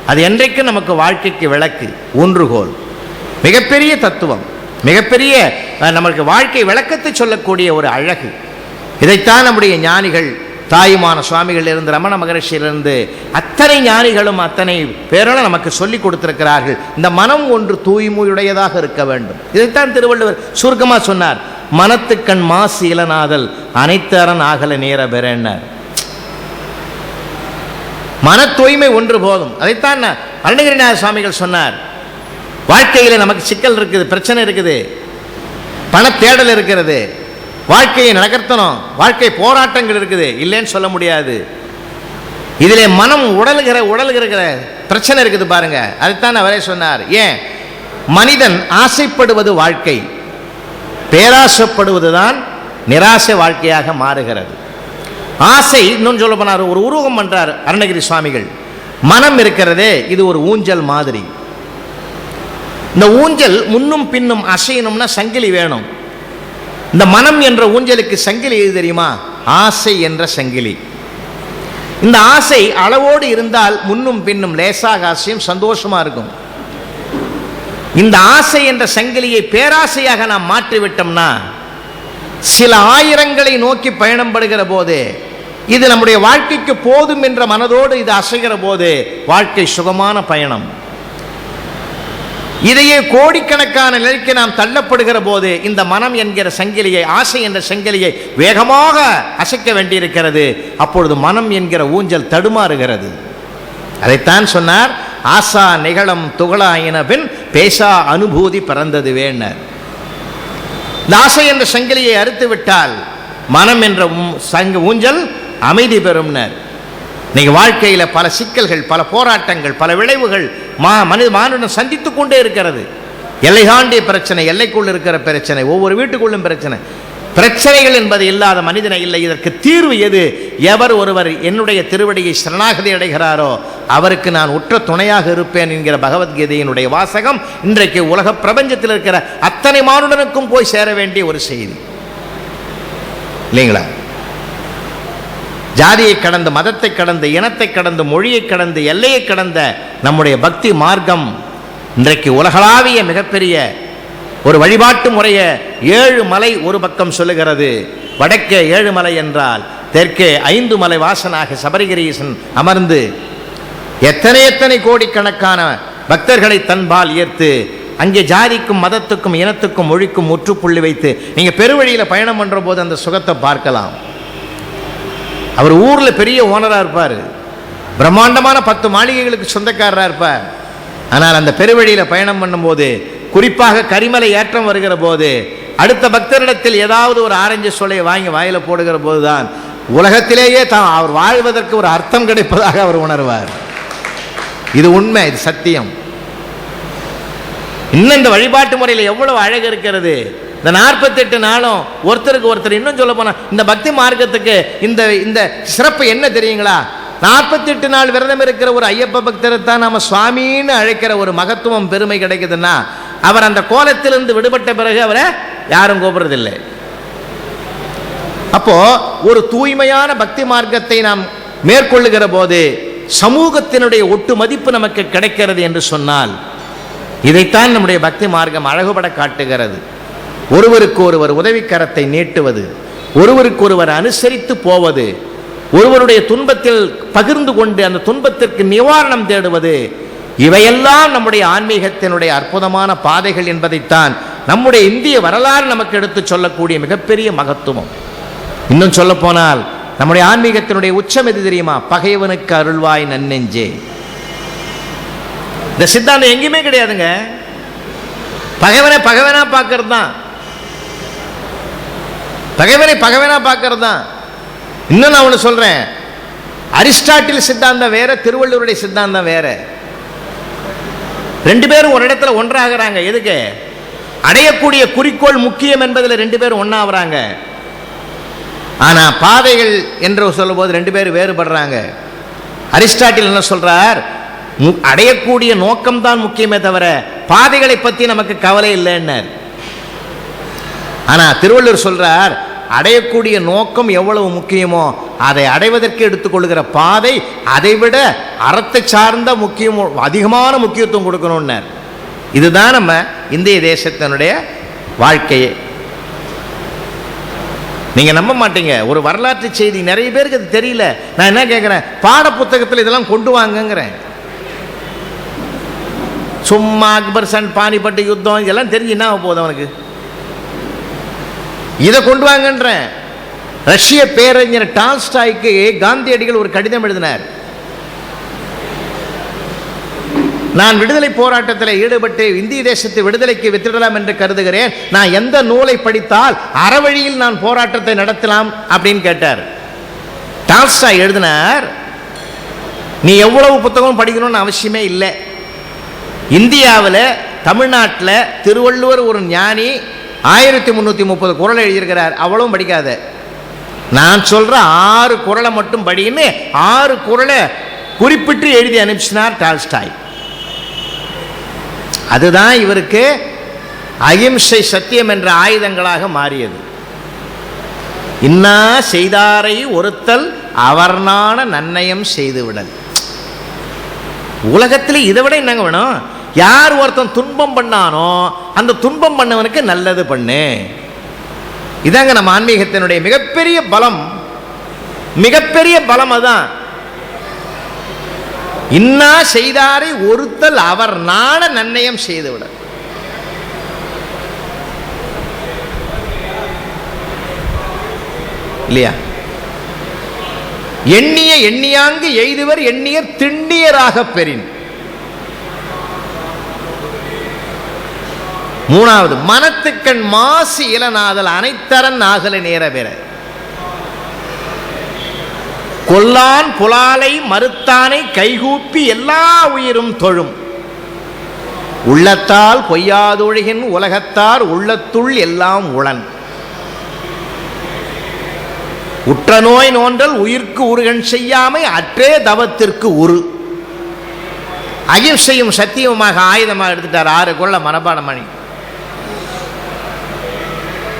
அது என்றைக்கும் நமக்கு வாழ்க்கைக்கு விளக்கு, ஊன்றுகோல், மிகப்பெரிய தத்துவம், மிகப்பெரிய நமக்கு வாழ்க்கை விளக்கத்தை சொல்லக்கூடிய ஒரு அழகு. இதைத்தான் நம்முடைய ஞானிகள், தாயுமான சுவாமிகள் இருந்து, ரமண மகரிஷியிலிருந்து அத்தனை ஞானிகளும் அத்தனை பேரும் நமக்கு சொல்லிக் கொடுத்திருக்கிறார்கள். இந்த மனம் ஒன்று தூய்மையுடையதாக இருக்க வேண்டும். இதைத்தான் திருவள்ளுவர் சுருக்கமாக சொன்னார். மனத்துக்கண் மாசு இளநாதல் அனைத்தரன் ஆகல நேர பெறன்னார். மன தூய்மை ஒன்று போதும். அதைத்தான் அருணகிரிநாத சுவாமிகள் சொன்னார். வாழ்க்கையில் நமக்கு சிக்கல் இருக்குது, பிரச்சனை இருக்குது, பண தேடல் இருக்கிறது, வாழ்க்கையை நகர்த்தணும், வாழ்க்கை போராட்டங்கள் இருக்குது, இல்லைன்னு சொல்ல முடியாது. இதிலே மனம் உடல்கிற பிரச்சனை இருக்குது பாருங்க. அதுதான் அவரே சொன்னார். ஏன் மனிதன் ஆசைப்படுவது வாழ்க்கை, பேராசைப்படுவதுதான் நிராசை வாழ்க்கையாக மாறுகிறது. ஆசை இன்னும் சொல்ல போனார், ஒரு உருவகம் பண்றார் அருணகிரி சுவாமிகள். மனம் இருக்கிறதே, இது ஒரு ஊஞ்சல் மாதிரி. இந்த ஊஞ்சல் முன்னும் பின்னும் அசையணும்னா சங்கிலி வேணும். இந்த மனம் என்ற ஊஞ்சலுக்கு சங்கிலி எது தெரியுமா? ஆசை என்ற சங்கிலி. இந்த ஆசை அளவோடு இருந்தால் முன்னும் பின்னும் லேசாக ஆசையும் சந்தோஷமா இருக்கும். இந்த ஆசை என்ற சங்கிலியை பேராசையாக நாம் மாற்றிவிட்டோம்னா, சில ஆயிரங்களை நோக்கி பயணம் படுகிற போது, இது நம்முடைய வாழ்க்கைக்கு போதும் என்ற மனதோடு இது அசைகிற போது வாழ்க்கை சுகமான பயணம். இதையே கோடிக்கணக்கான நிலைக்கு நாம் தள்ளப்படுகிற போது இந்த மனம் என்கிற சங்கிலியை, ஆசை என்ற சங்கிலியை வேகமாக அசைக்க வேண்டியிருக்கிறது. அப்பொழுது மனம் என்கிற ஊஞ்சல் தடுமாறுகிறது. அதைத்தான் சொன்னார், ஆசா நிகழம் துகளாயின பின் பேசா அனுபூதி பிறந்தது வேணர். இந்த ஆசை என்ற சங்கிலியை அறுத்து விட்டால் மனம் என்ற ஊஞ்சல் அமைதி பெறும்னர். இன்னைக்கு வாழ்க்கையில் பல சிக்கல்கள், பல போராட்டங்கள், பல விளைவுகள் மானுடன் சந்தித்து கொண்டே இருக்கிறது. எல்லை தாண்டிய பிரச்சனை, எல்லைக்குள் இருக்கிற பிரச்சனை, ஒவ்வொரு வீட்டுக்குள்ளும் பிரச்சனை. பிரச்சனைகள் என்பது இல்லாத மனிதனை இல்லை. இதற்கு தீர்வு எது? எவர் ஒருவர் என்னுடைய திருவடியை சரணாகதி அடைகிறாரோ அவருக்கு நான் உற்ற துணையாக இருப்பேன் என்கிற பகவத்கீதையினுடைய வாசகம் இன்றைக்கு உலக பிரபஞ்சத்தில் இருக்கிற அத்தனை மானுடனுக்கும் போய் சேர வேண்டிய ஒரு செய்தி இல்லைங்களா? ஜாதியை கடந்து, மதத்தை கடந்து, இனத்தை கடந்து, மொழியை கடந்து, எல்லையை கடந்த நம்முடைய பக்தி மார்க்கம் இன்றைக்கு உலகளாவிய மிகப்பெரிய ஒரு வழிபாட்டு முறைய 7 மலை ஒரு பக்கம் சொல்லுகிறது. வடக்கே 7 மலை என்றால் தெற்கே 5 மலை வாசனாக சபரிகிரீசன் அமர்ந்து எத்தனை கோடிக்கணக்கான பக்தர்களை தன்பால் ஈர்த்து அங்கே ஜாதிக்கும் மதத்துக்கும் இனத்துக்கும் மொழிக்கும் முற்றுப்புள்ளி வைத்து நீங்க பெருவழியில் பயணம் பண்ற போது அந்த சுகத்தை பார்க்கலாம். அவர் ஊர்ல பெரிய ஓனரா இருப்பார், பிரம்மாண்டமான 10 மாளிகைகளுக்கு சொந்தக்காரராக இருப்பார். ஆனால் அந்த பெருவழியில பயணம் பண்ணும்போது, குறிப்பாக கரிமலை ஏற்றம் வருகிற போது, அடுத்த பக்தரிடத்தில் ஏதாவது ஒரு ஆரஞ்சு சொலையை வாங்கி வாயில போடுகிற போதுதான் உலகத்திலேயே தான் அவர் வாழ்வதற்கு ஒரு அர்த்தம் கிடைப்பதாக அவர் உணர்வார். இது உண்மை, இது சத்தியம். இன்னும் இந்த வழிபாட்டு முறையில் எவ்வளவு அழகு இருக்கிறது. இந்த 48 நாளும் ஒருத்தருக்கு ஒருத்தர், இன்னும் சொல்ல போனா இந்த பக்தி மார்க்கத்துக்கு இந்த சிறப்பு என்ன தெரியுங்களா? 48 நாள் விரதம் இருக்கிற ஒரு ஐயப்ப பக்தரை தான் நாம சுவாமின்னு அழைக்கிற ஒரு மகத்துவம், பெருமை கிடைக்குதுன்னா, அவர் அந்த கோலத்திலிருந்து விடுபட்ட பிறகு அவரை யாரும் கூப்பிடுறதில்லை. அப்போ ஒரு தூய்மையான பக்தி மார்க்கத்தை நாம் மேற்கொள்ளுகிற போது சமூகத்தினுடைய ஒட்டு மதிப்பு நமக்கு கிடைக்கிறது என்று சொன்னால், இதைத்தான் நம்முடைய பக்தி மார்க்கம் அழகுபட காட்டுகிறது. ஒருவருக்கு ஒருவர் உதவிக்கரத்தை நீட்டுவது, ஒருவருக்கு ஒருவர் அனுசரித்து போவது, ஒருவருடைய துன்பத்தில் பகிர்ந்து கொண்டு அந்த துன்பத்திற்கு நிவாரணம் தேடுவது, இவையெல்லாம் நம்முடைய ஆன்மீகத்தினுடைய அற்புதமான பாதைகள் என்பதைத்தான் நம்முடைய இந்திய வரலாறு நமக்கு எடுத்து சொல்லக்கூடிய மிகப்பெரிய மகத்துவம். இன்னும் சொல்ல போனால் நம்முடைய ஆன்மீகத்தினுடைய உச்சம் எது தெரியுமா? பகைவனுக்கு அருள்வாய் நன்னெஞ்சே. இந்த சித்தாந்தம் எங்கேயுமே கிடையாதுங்க. பகைவனா பார்க்கறது தான், பகைவனா பார்க்கறது தான். இன்னும் நான் ஒன்று சொல்றேன், அரிஸ்டாட்டில் சித்தாந்தம் வேற, திருவள்ளுவருடைய சித்தாந்தம் வேற. 2 பேரும் ஒரு இடத்துல ஒன்றாகிறாங்க. எதுக்கு? அடையக்கூடிய குறிக்கோள் முக்கியம் என்பதில் 2 பேரும் ஒன்னாகிறாங்க. ஆனா பாதைகள் என்று சொல்லும் போது 2 பேரும் வேறுபடுறாங்க. அரிஸ்டாட்டில் என்ன சொல்றார்? அடையக்கூடிய நோக்கம் தான் முக்கியமே தவிர பாதைகளை பற்றி நமக்கு கவலை இல்லைன்னார். ஆனா திருவள்ளுவர் சொல்றார், அடையக்கூடிய நோக்கம் எவ்வளவு முக்கியமோ அதை அடைவதற்கு எடுத்துக்கொள்கிற பாதை அதைவிட அறத்தை சார்ந்த அதிகமான முக்கியத்துவம் கொடுக்கணும்னார். இதுதான் நம்ம இந்திய தேசத்தினுடைய வாழ்க்கையே. நீங்க நம்ப மாட்டீங்க, ஒரு வரலாற்று செய்தி நிறைய பேருக்கு அது தெரியல. நான் என்ன கேட்கிறேன், பாட புத்தகத்தில் இதெல்லாம் கொண்டு வாங்கங்கிறேன். சும்மா அக்பர் சன் பானிபட்டு யுத்தம் இதெல்லாம் தெரிஞ்சு என்ன போகுது அவனுக்கு? இதை கொண்டு வாங்கன்றேன். ரஷ்ய பேரறிஞர் டால்ஸ்டாய்க்கு காந்தியடிகள் ஒரு கடிதம் எழுதினார். நான் விடுதலை போராட்டத்தில் ஈடுபட்டு இந்திய தேசத்தை விடுதலைக்கு வித்திடலாம் என்று கருதுகிறேன். நான் எந்த நூலை படித்தால் அறவழியில் நான் போராட்டத்தை நடத்தலாம் அப்படின்னு கேட்டார். டால்ஸ்டாய் எழுதினார், நீ எவ்வளவு புத்தகம் படிக்கணும்னு அவசியமே இல்லை. இந்தியாவில் தமிழ்நாட்டில் திருவள்ளுவர் ஒரு ஞானி 1330 குறளை எழுதியிருக்கிறார், அவ்வளவும் படிக்காத. நான் சொல்ற 6 குறளை மட்டும் படின்னு 6 குறளை குறிப்பிட்டு எழுதி அனுப்பிச்சினார் டால்ஸ்டாய். அதுதான் இவருக்கு அகிம்சை சத்தியம் என்ற ஆயுதங்களாக மாறியது. இன்னா செய்தாரை ஒருத்தல் அவர்னான நன்னயம் செய்துவிடல். உலகத்தில் இதை விட என்னங்க வேணும்? யார் ஒருத்தன் துன்பம் பண்ணானோ அந்த துன்பம் பண்ணவனுக்கு நல்லது பண்ணு. இதாங்க நம்ம ஆன்மீகத்தினுடைய மிகப்பெரிய பலம். மிகப்பெரிய பலம் அதான். இன்னா செய்தாரை ஒருத்தல் அவர் நாண நன்னயம் செய்துவிட. இல்லையா? எண்ணிய எண்ணியாங்கு எய்துவர் எண்ணியர் திண்ணியராக பெறின். மூணாவது, மனத்துக்கண் மாசு இளநாதல் அனைத்தரன் ஆகல நேர பெற. கொல்லான் புலாலை மறுத்தானை கைகூப்பி எல்லா உயிரும் தொழும். உள்ளத்தால் பொய்யாதொழுகின் உலகத்தார் உள்ளத்துள் எல்லாம் உளன். உற்ற நோய் நோன்றல் உயிர்க்கு உருகன் செய்யாமை அற்றே தவத்திற்கு உரு. அகிம்சையும் சத்தியமாக ஆயுதமாக எடுத்துட்டார். 6 கொள்ள மனப்பாடம் பண்ணி.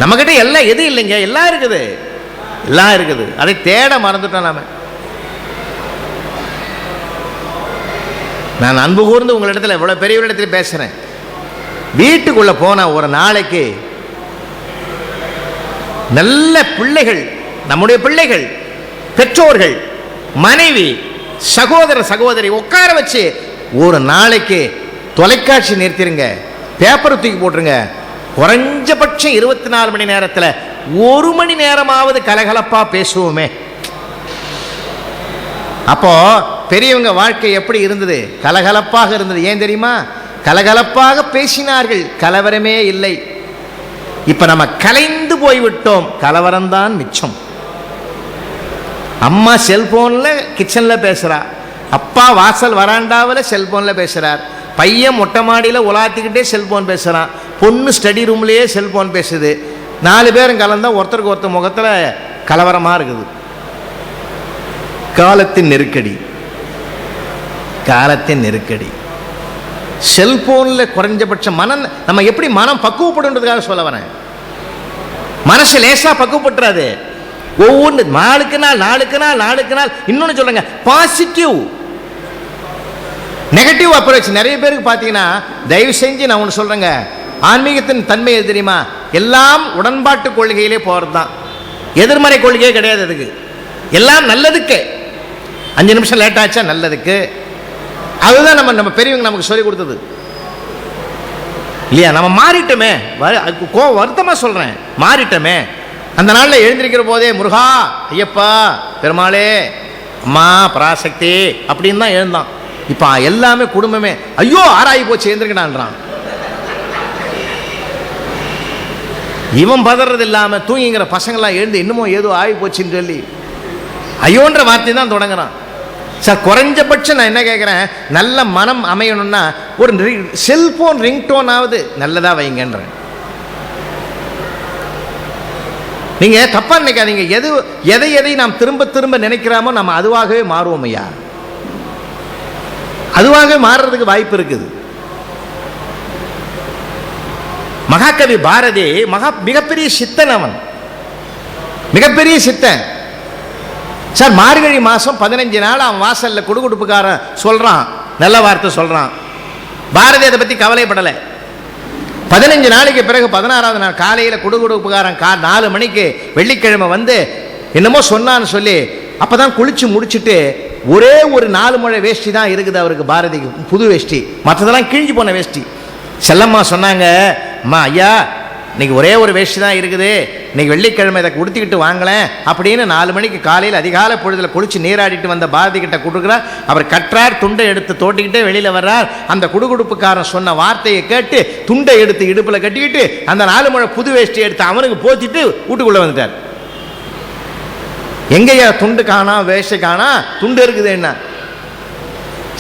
நம்ம கிட்ட எல்லாம் எது இல்லைங்க, எல்லாம் இருக்குது, எல்லாம் இருக்குது. அதை தேட மறந்துட்டோம் நாம. நான் அன்பு கூர்ந்து உங்களிடத்தில் எவ்வளவு பெரிய இடத்துல பேசுறேன். வீட்டுக்குள்ள போன ஒரு நாளைக்கு நல்ல பிள்ளைகள், நம்முடைய பிள்ளைகள், பெற்றோர்கள், மனைவி, சகோதர சகோதரி உட்கார வச்சு ஒரு நாளைக்கு தொலைக்காட்சி நிறுத்திருங்க, பேப்பர் தூக்கி போட்டுருங்க. குறைஞ்சபட்சம் 24 மணி நேரத்தில் 1 மணி நேரமாவது கலகலப்பா பேசுவோமே. அப்போ பெரியவங்க வாழ்க்கை எப்படி இருந்தது? கலகலப்பாக இருந்தது. ஏன் தெரியுமா? கலகலப்பாக பேசினார்கள், கலவரமே இல்லை. இப்ப நம்ம கலைந்து போய்விட்டோம், கலவரம்தான் மிச்சம். அம்மா செல்போன்ல கிச்சன்ல பேசுறா, அப்பா வாசல் வராண்டாவில் செல்போன்ல பேசுறார், பையன் மொட்டை மாடியில் உலாத்திக்கிட்டே செல்போன் பேசுறான், பொண்ணு ஸ்டடி ரூம்லேயே செல்போன் பேசுது. 4 பேரும் கலந்தா ஒருத்தருக்கு ஒருத்தர் முகத்தில் கலவரமாக இருக்குது. காலத்தின் நெருக்கடி, காலத்தின் நெருக்கடி. செல்போனில் குறைஞ்சபட்ச மனம், நம்ம எப்படி மனம் பக்குவப்படுன்றதுக்காக சொல்ல வரேன். மனசு லேசா பக்குவப்பட்டுறாது. ஒவ்வொன்று நாளுக்கு நாள் நாளுக்கு நாள் நாளுக்கு நாள். இன்னொன்று சொல்லுங்க, பாசிட்டிவ் நெகட்டிவ் அப்ரோச். நிறைய பேருக்கு பார்த்தீங்கன்னா, தயவு செஞ்சு நான் ஒன்று சொல்றேங்க, ஆன்மீகத்தின் தன்மை எது தெரியுமா? எல்லாம் உடன்பாட்டு கொள்கையிலே போகிறது தான். எதிர்மறை கொள்கையே கிடையாது. அதுக்கு எல்லாம் நல்லதுக்கு. 5 நிமிஷம் லேட் ஆச்சா நல்லதுக்கு. அதுதான் நம்ம பெரியவங்க நமக்கு சொல்லி கொடுத்தது இல்லையா? நம்ம மாறிட்டோமே, வருத்தமா சொல்றேன், மாறிட்டோமே. அந்த நாளில் எழுந்திருக்கிற போதே முருகா, ஐயப்பா, பெருமாளே, அம்மா, பராசக்தி அப்படின்னு தான் எழுந்தான். இப்போ எல்லாமே குடும்பமே ஐயோ ஆராயி போச்சு எழுந்திருக்கடான்றான். இவன் பதறது இல்லாமல் தூங்கிங்கிற பசங்கள்லாம் எழுந்து இன்னமும் ஏதோ ஆகி போச்சுன்னு சொல்லி ஐயோன்ற வார்த்தை தான் தொடங்குறான். சார், குறைஞ்சபட்சம் நான் என்ன கேட்குறேன், நல்ல மனம் அமையணும்னா ஒரு செல்போன் ரிங்டோனாவது நல்லதா வைங்கன்றேன். நீங்க தப்பா நினைக்காதீங்க. எதை எதை நாம் திரும்ப திரும்ப நினைக்கிறாமோ நம்ம அதுவாகவே மாறுவோம் ஐயா. அதுவாகவே மாறுறதுக்கு வாய்ப்பு இருக்குது. மகாகவி பாரதி மிகப்பெரிய சித்தன். அவன் மிகப்பெரிய சித்தன் சார். மார்கழி மாதம் 15 நாள் அவன் வாசலில் குடுகுடுப்புக்காரன் சொல்கிறான், நல்ல வார்த்தை சொல்கிறான். பாரதி அதை பற்றி கவலைப்படலை. 15 நாளைக்கு பிறகு 16வது நாள் காலையில் குடுகுடுப்புக்காரன் 4 மணிக்கு வெள்ளிக்கிழமை வந்து என்னமோ சொன்னான்னு சொல்லி அப்போ தான் குளிச்சு முடிச்சுட்டு ஒரே ஒரு 4 முழ வேஷ்டி தான் இருக்குது அவருக்கு, பாரதிக்கு புது வேஷ்டி, மற்றதெல்லாம் கிழிஞ்சு போன வேஷ்டி. செல்லம்மா சொன்னாங்க, அம்மா ஐயா இன்னைக்கு ஒரே ஒரு வேஷ்டி தான் இருக்குது, இன்னைக்கு வெள்ளிக்கிழமை இதை உடுத்திக்கிட்டு வாங்கலேன் அப்படின்னு 4 மணிக்கு காலையில் அதிகாலை பொழுதில் குளிச்சு நீராடிட்டு வந்த பாரதி கிட்ட கொடுக்குறார். அவர் கற்றார், துண்டை எடுத்து தோட்டிக்கிட்டே வெளியில் வர்றார். அந்த குடுகுடுப்புக்காரன் சொன்ன வார்த்தையை கேட்டு துண்டை எடுத்து இடுப்பில் கட்டிக்கிட்டு அந்த 4 முழ புது வேஷ்டி எடுத்து அவனுக்கு போத்திட்டு வீட்டுக்குள்ளே வந்துட்டார். எங்கேயா துண்டு காணா, வேஷ்டி காணா, துண்டு இருக்குது என்ன?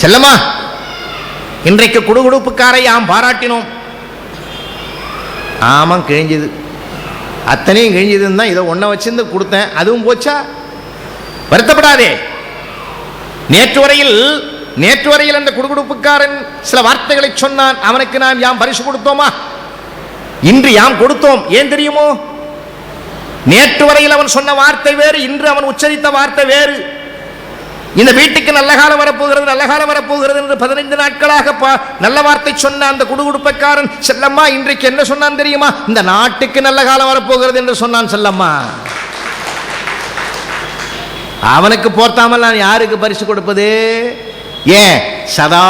செல்லம்மா இன்றைக்கு குடுகுடுப்புக்காரை யாம் பாராட்டினோம். ஆமாம் கிழிஞ்சுது, அத்தனையும் கிழிஞ்சதுன்னு தான் இதை ஒன்றை வச்சிருந்து கொடுத்தேன், அதுவும் போச்சா? வருத்தப்படாதே. நேற்று வரையில் அந்த குடுகுடுப்புக்காரன் சில வார்த்தைகளை சொன்னான், அவனுக்கு நாம் யாம் பரிசு கொடுத்தோமா? இன்று யாம் கொடுத்தோம். ஏன் தெரியுமோ? நேற்று வரையில் அவன் சொன்ன வார்த்தை வேறு, இன்று அவன் உச்சரித்த வார்த்தை வேறு. இந்த வீட்டுக்கு நல்ல காலம் வரப்போகிறது, நல்ல காலம் வரப்போகிறது என்று 15 நாட்களாக நல்ல வார்த்தை சொன்ன அந்த குடுகுடுப்பைக்காரன் செல்லம்மா இன்றைக்கு என்ன சொன்னான் தெரியுமா? இந்த நாட்டுக்கு நல்ல காலம் வரப்போகிறது என்று சொன்னான் செல்லம்மா. அவனுக்கு போர்த்தாமல் நான் யாருக்கு பரிசு கொடுப்பது? ஏன் சதா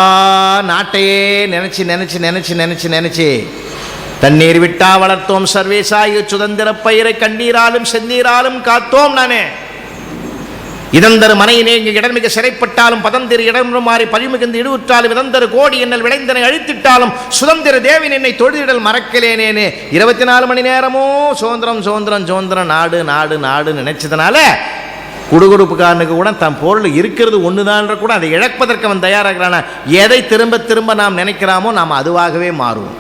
நாட்டையே நினைச்சு நினைச்சு நினைச்சு நினைச்சு நினைச்சு தண்ணீர் விட்டா வளர்த்தோம் சர்வேசாய சுதந்திர பயிரை கண்ணீராலும் செந்நீராலும் காத்தோம். நானே இதந்தரு மனை நீங்கி இடர்மிக சிறைப்பட்டாலும் பதந்திரு இடம்பு மாறி பழிமிகுந்து இடுவுற்றாலும் இதந்தரு கோடி என்னல் விளைந்தனை அழித்திட்டாலும் சுதந்திர தேவின் என்னை தொழுதிடல் மறக்கலேனேன்னு 24 மணி நேரமும் சுதந்திரம் சுதந்திரம் சுதந்திரம் நாடு நாடு நாடு நினைச்சதுனால குடுகுடுப்புக்காரனுக்கு கூட தன் பொருள் இருக்கிறது ஒண்ணுதான் கூட அதை இழப்பதற்கு அவன் தயாராகிறான. எதை திரும்ப திரும்ப நாம் நினைக்கிறாமோ நாம் அதுவாகவே மாறுவோம்.